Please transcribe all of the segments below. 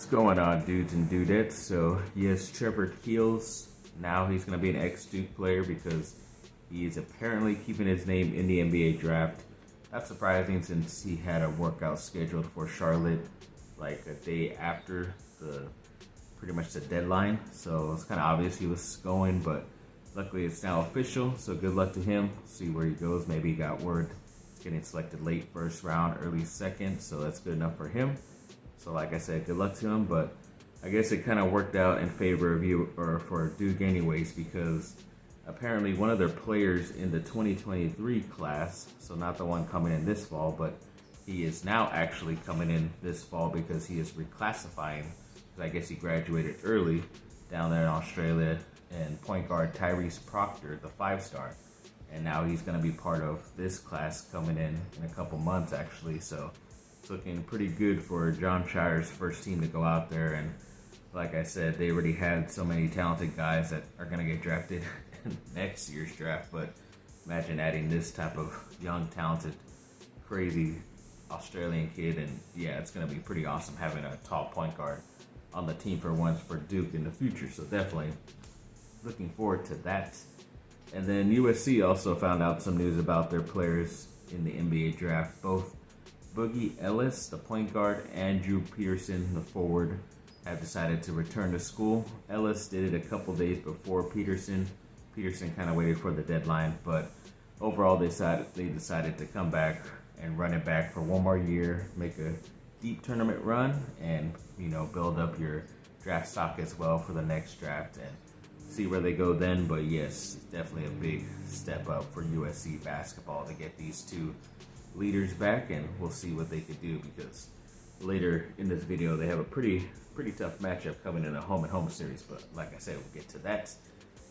What's going on, dudes and dudettes? So, yes, Trevor Keels, now he's going to be an ex-Duke player because he is apparently keeping his name in the NBA draft. Not surprising since he had a workout scheduled for Charlotte like a day after pretty much the deadline. So it's kind of obvious he was going, but luckily it's now official. So good luck to him. See where he goes. Maybe he got word he's getting selected late first round, early second. So that's good enough for him. So like I said, good luck to him, but I guess it kind of worked out in favor of you, or for Duke anyways, because apparently one of their players in the 2023 class, so not the one coming in this fall, but he is now actually coming in this fall because he is reclassifying, because I guess he graduated early down there in Australia, and point guard Tyrese Proctor, the 5-star, and now he's going to be part of this class coming in a couple months actually, so it's looking pretty good for John Shire's first team to go out there. And like I said, they already had so many talented guys that are going to get drafted in next year's draft. But imagine adding this type of young, talented, crazy Australian kid. And yeah, it's going to be pretty awesome having a tall point guard on the team for once for Duke in the future. So definitely looking forward to that. And then USC also found out some news about their players in the NBA draft. Both Boogie Ellis, the point guard, and Drew Peterson, the forward, have decided to return to school. Ellis did it a couple days before Peterson. Peterson kind of waited for the deadline, but overall they decided to come back and run it back for one more year, make a deep tournament run, and build up your draft stock as well for the next draft and see where they go then. But yes, definitely a big step up for USC basketball to get these two leaders back, and we'll see what they could do, because later in this video they have a pretty tough matchup coming in a home and home series. But like I said, we'll get to that.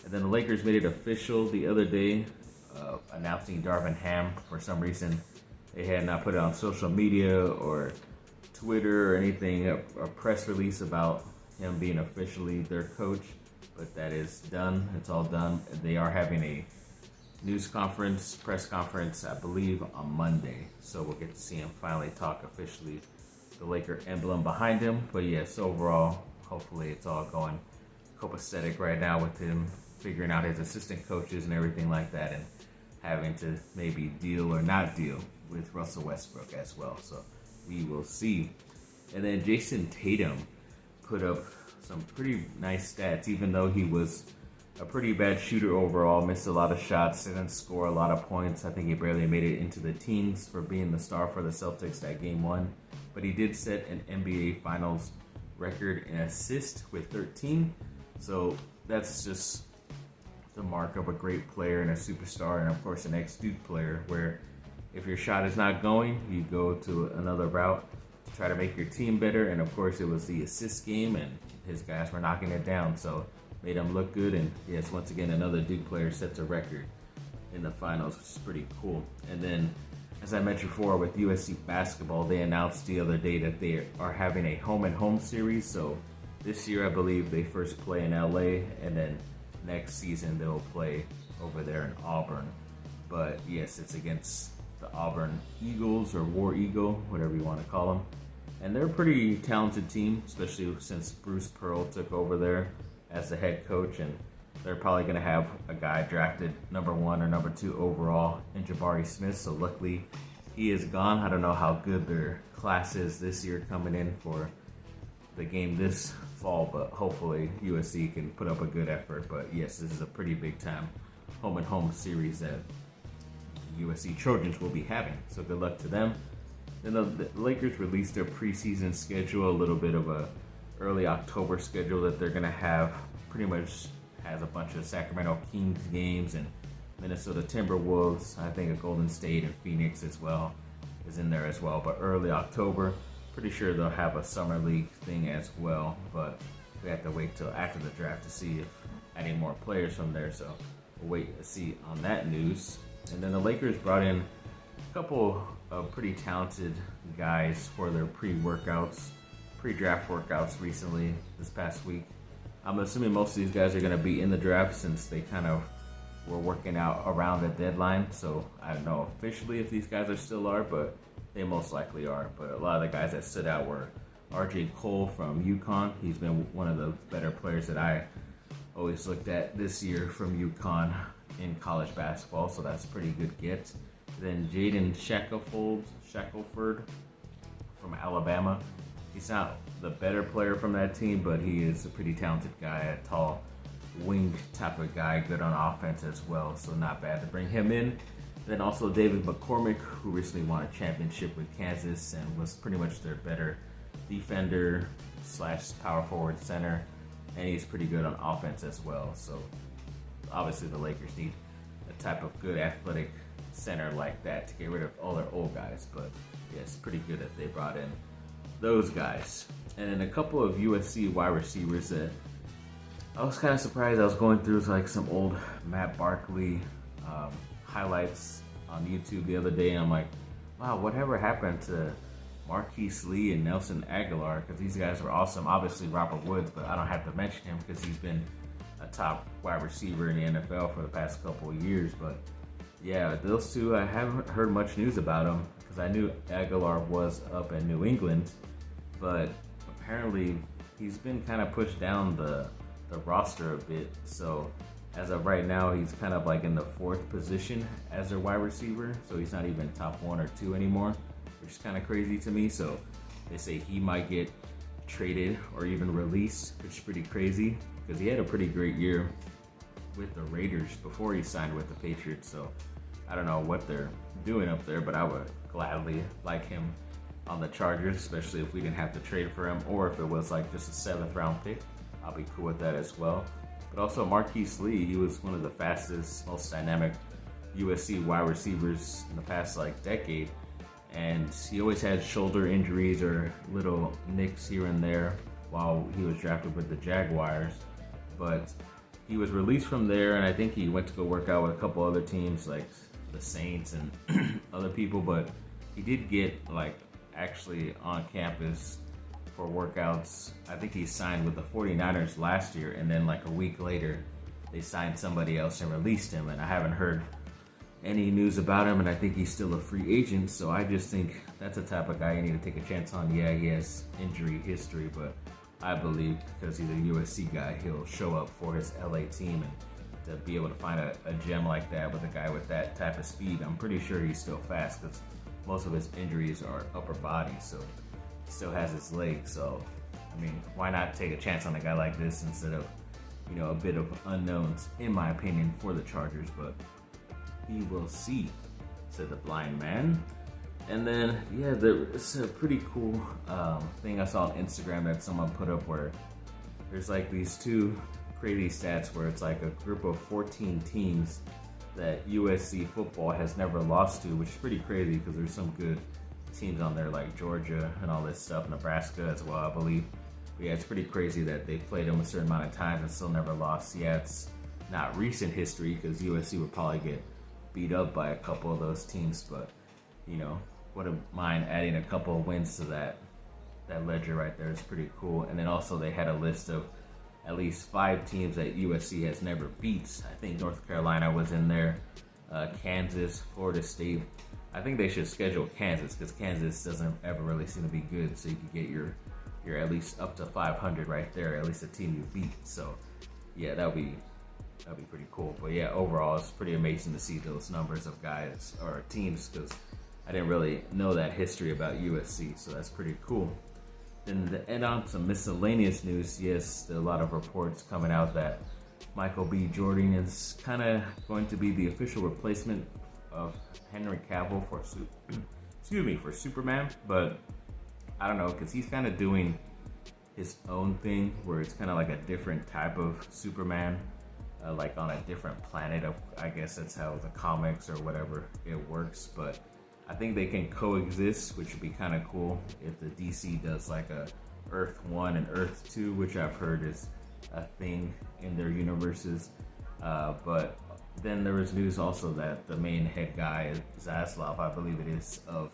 And then the Lakers made it official the other day, announcing Darvin Ham. For some reason they had not put it on social media or Twitter or anything, a press release about him being officially their coach, but that is done. It's all done. They are having a press conference, I believe, on Monday. So we'll get to see him finally talk officially, the Laker emblem behind him. But yes, overall, hopefully it's all going copacetic right now with him figuring out his assistant coaches and everything like that, and having to maybe deal or not deal with Russell Westbrook as well. So we will see. And then Jason Tatum put up some pretty nice stats, even though he was a pretty bad shooter overall, missed a lot of shots, didn't score a lot of points. I think he barely made it into the teens for being the star for the Celtics that game one. But he did set an NBA Finals record in assists with 13. So that's just the mark of a great player and a superstar, and of course an ex-Duke player, where if your shot is not going, you go to another route to try to make your team better. And of course it was the assist game, and his guys were knocking it down. So made him look good, and yes, once again, another Duke player sets a record in the finals, which is pretty cool. And then, as I mentioned before, with USC basketball, they announced the other day that they are having a home and home series. So this year, I believe they first play in LA, and then next season they'll play over there in Auburn. But yes, it's against the Auburn Eagles, or War Eagle, whatever you want to call them. And they're a pretty talented team, especially since Bruce Pearl took over there as the head coach, and they're probably going to have a guy drafted number 1 or number 2 overall in Jabari Smith. So luckily he is gone. I don't know how good their class is this year coming in for the game this fall, but hopefully USC can put up a good effort. But yes, this is a pretty big time home and home series that USC Trojans will be having. So good luck to them. Then the Lakers released their preseason schedule, a little bit of a early October schedule that they're going to have. Pretty much has a bunch of Sacramento Kings games and Minnesota Timberwolves. I think a Golden State and Phoenix as well is in there as well. But early October, pretty sure they'll have a summer league thing as well. But we have to wait till after the draft to see if adding more players from there. So we'll wait to see on that news. And then the Lakers brought in a couple of pretty talented guys for their pre-draft workouts recently, this past week. I'm assuming most of these guys are going to be in the draft, since they kind of were working out around the deadline. So I don't know officially if these guys still are, but they most likely are. But a lot of the guys that stood out were RJ Cole from UConn. He's been one of the better players that I always looked at this year from UConn in college basketball, so that's a pretty good get. Then Jaden Shackelford from Alabama. He's not the better player from that team, but he is a pretty talented guy, a tall wing type of guy, good on offense as well, so not bad to bring him in. Then also David McCormick, who recently won a championship with Kansas and was pretty much their better defender / power forward center, and he's pretty good on offense as well. So obviously the Lakers need a type of good athletic center like that to get rid of all their old guys, but yeah, it's pretty good that they brought in those guys. And then a couple of USC wide receivers that I was kind of surprised. I was going through like some old Matt Barkley highlights on YouTube the other day, and I'm like, wow, whatever happened to Marquise Lee and Nelson Aguilar? Because these guys were awesome. Obviously Robert Woods, but I don't have to mention him because he's been a top wide receiver in the NFL for the past couple of years. But yeah, those two, I haven't heard much news about them because I knew Aguilar was up in New England, but apparently he's been kind of pushed down the roster a bit. So as of right now, he's kind of like in the 4th position as their wide receiver. So he's not even top 1 or 2 anymore, which is kind of crazy to me. So they say he might get traded or even released, which is pretty crazy because he had a pretty great year with the Raiders before he signed with the Patriots. So I don't know what they're doing up there, but I would gladly like him on the Chargers, especially if we didn't have to trade for him, or if it was like just a 7th round pick. I'll be cool with that as well. But also Marquise Lee, he was one of the fastest, most dynamic USC wide receivers in the past like decade, and he always had shoulder injuries or little nicks here and there while he was drafted with the Jaguars. But he was released from there, and I think he went to go work out with a couple other teams like the Saints and other people, but he did get like actually on campus for workouts. I think he signed with the 49ers last year, and then like a week later they signed somebody else and released him, and I haven't heard any news about him, and I think he's still a free agent. So I just think that's the type of guy you need to take a chance on. Yeah, he has injury history, but I believe because he's a USC guy, he'll show up for his LA team, and to be able to find a gem like that with a guy with that type of speed, I'm pretty sure he's still fast because most of his injuries are upper body, so he still has his legs. So I mean, why not take a chance on a guy like this instead of, you know, a bit of unknowns, in my opinion, for the Chargers? But we will see, said the blind man. And then, yeah, it's a pretty cool thing I saw on Instagram that someone put up where there's like these two crazy stats where it's like a group of 14 teams that USC football has never lost to, which is pretty crazy because there's some good teams on there like Georgia and all this stuff, Nebraska as well, I believe. But yeah, it's pretty crazy that they played them a certain amount of times and still never lost. Yeah, it's not recent history because USC would probably get beat up by a couple of those teams, but you know, wouldn't mind adding a couple of wins to that ledger right there. It's pretty cool. And then also they had a list of at least 5 teams that USC has never beat. I think North Carolina was in there, Kansas, Florida State. I think they should schedule Kansas because Kansas doesn't ever really seem to be good, so you could get your at least up to 500 right there, at least a team you beat. So yeah, that'd be pretty cool. But yeah, overall it's pretty amazing to see those numbers of guys or teams because I didn't really know that history about USC, so that's pretty cool. Then to end on some miscellaneous news, yes, there are a lot of reports coming out that Michael B. Jordan is kind of going to be the official replacement of Henry Cavill for Superman, but I don't know, because he's kind of doing his own thing where it's kind of like a different type of Superman, like on a different planet of, I guess that's how the comics or whatever it works, but I think they can coexist, which would be kind of cool if the DC does like a Earth 1 and Earth 2, which I've heard is a thing in their universes. But then there was news also that the main head guy, Zaslav, I believe it is, of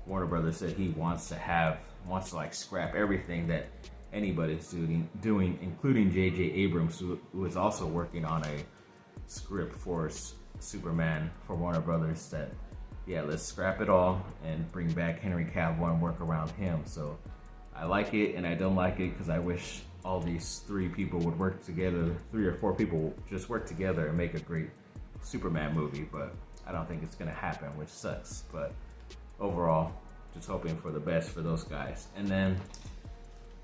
Warner Brothers, said he wants to like scrap everything that anybody's doing, including J.J. Abrams, who is also working on a script for Superman for Warner Brothers, that yeah, let's scrap it all and bring back Henry Cavill and work around him. So I like it and I don't like it because I wish all these three people would work together, 3 or 4 people just work together and make a great Superman movie, but I don't think it's gonna happen, which sucks. But overall, just hoping for the best for those guys. And then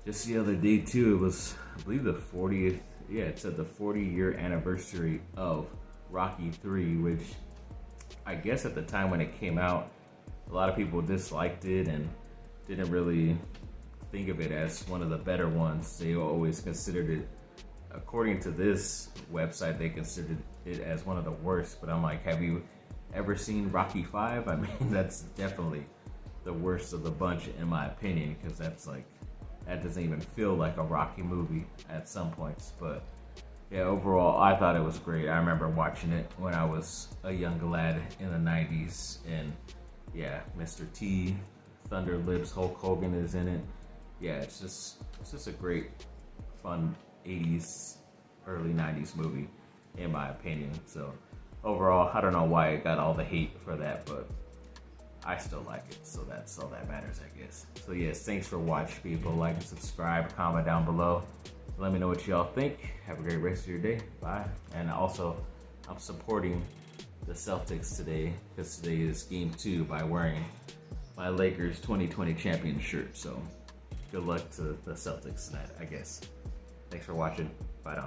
just the other day too, it was, I believe, the 40th, yeah, it said the 40-year anniversary of Rocky 3, which I guess at the time when it came out, a lot of people disliked it and didn't really think of it as one of the better ones. They always considered it, according to this website, they considered it as one of the worst. But I'm like, have you ever seen Rocky 5? I mean, that's definitely the worst of the bunch in my opinion, because that's like, that doesn't even feel like a Rocky movie at some points. But yeah, overall, I thought it was great. I remember watching it when I was a young lad in the 90s. And yeah, Mr. T, Thunder Lips, Hulk Hogan is in it. Yeah, it's just a great, fun 80s, early 90s movie, in my opinion. So overall, I don't know why it got all the hate for that, but I still like it, so that's all that matters, I guess. So yes, thanks for watching, people. Like and subscribe, comment down below. Let me know what y'all think. Have a great rest of your day. Bye. And also, I'm supporting the Celtics today, because today is game 2, by wearing my Lakers 2020 champion shirt. So good luck to the Celtics tonight, I guess. Thanks for watching. Bye now.